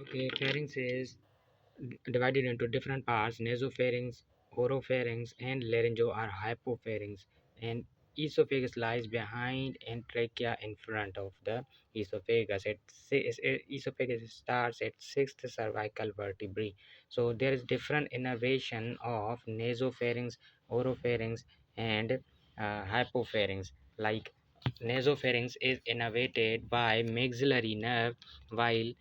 Okay, pharynx is divided into different parts: nasopharynx, oropharynx, and laryngo or hypopharynx. And esophagus lies behind and trachea in front of the esophagus. Esophagus starts at sixth cervical vertebrae. So there is different innervation of nasopharynx, oropharynx, and hypopharynx. Like nasopharynx is innervated by maxillary nerve, while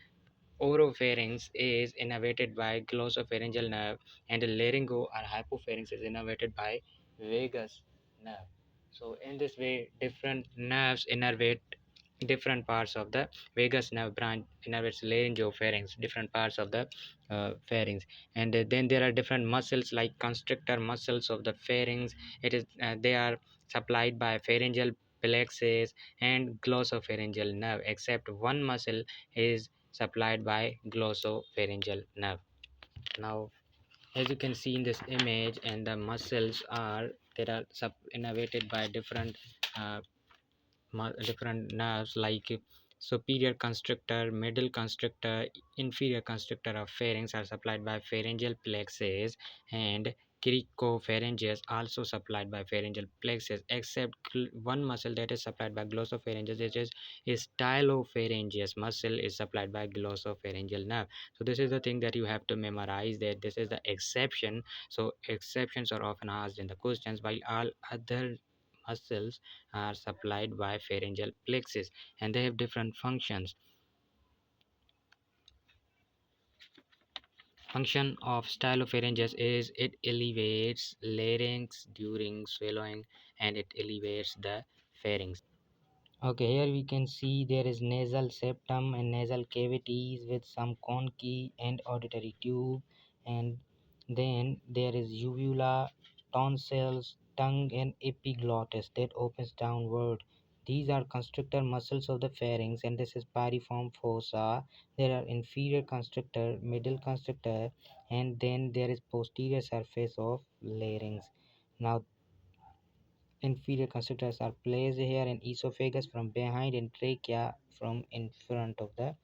oropharynx is innervated by glossopharyngeal nerve, and the laryngo or hypopharynx is innervated by vagus nerve. So in this way, different nerves innervate different parts of the vagus nerve branch innervates laryngopharynx, different parts of the pharynx. And then there are different muscles like constrictor muscles of the pharynx. They are supplied by pharyngeal plexus and glossopharyngeal nerve, except one muscle is supplied by glossopharyngeal nerve. Now, as you can see in this image, and the muscles are that are innervated by uh, different nerves like superior constrictor, middle constrictor, inferior constrictor of pharynx are supplied by pharyngeal plexus, and cricopharyngeus also supplied by pharyngeal plexus, except one muscle that is supplied by glossopharyngeus, which is stylopharyngeus muscle is supplied by glossopharyngeal nerve. So this is the thing that you have to memorize, that this is the exception. So exceptions are often asked in the questions, while all other muscles are supplied by pharyngeal plexus, and they have different functions. Function of stylopharyngeus is it elevates larynx during swallowing, and it elevates the pharynx. Okay, here we can see there is nasal septum and nasal cavities with some conch and auditory tube, and then there is uvula, tonsils, tongue, and epiglottis that opens downward. These are constrictor muscles of the pharynx, and this is piriform fossa. There are inferior constrictor, middle constrictor, and then there is posterior surface of larynx. Now inferior constrictors are placed here in esophagus from behind and trachea from in front of the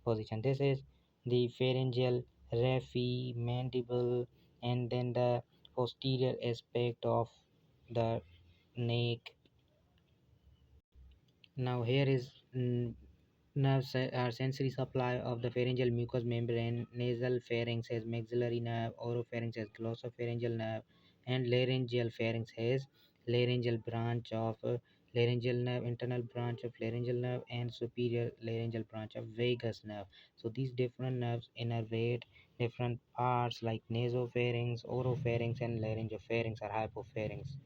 position. This is the pharyngeal raphe, mandible, and then the posterior aspect of the neck. Now here is nerves are sensory supply of the pharyngeal mucous membrane. Nasal pharynx has maxillary nerve, oropharynx has glossopharyngeal nerve, and laryngeal pharynx has laryngeal branch of laryngeal nerve, internal branch of laryngeal nerve, and superior laryngeal branch of vagus nerve. So these different nerves innervate different parts like nasopharynx, oropharynx, and laryngopharynx or hypopharynx.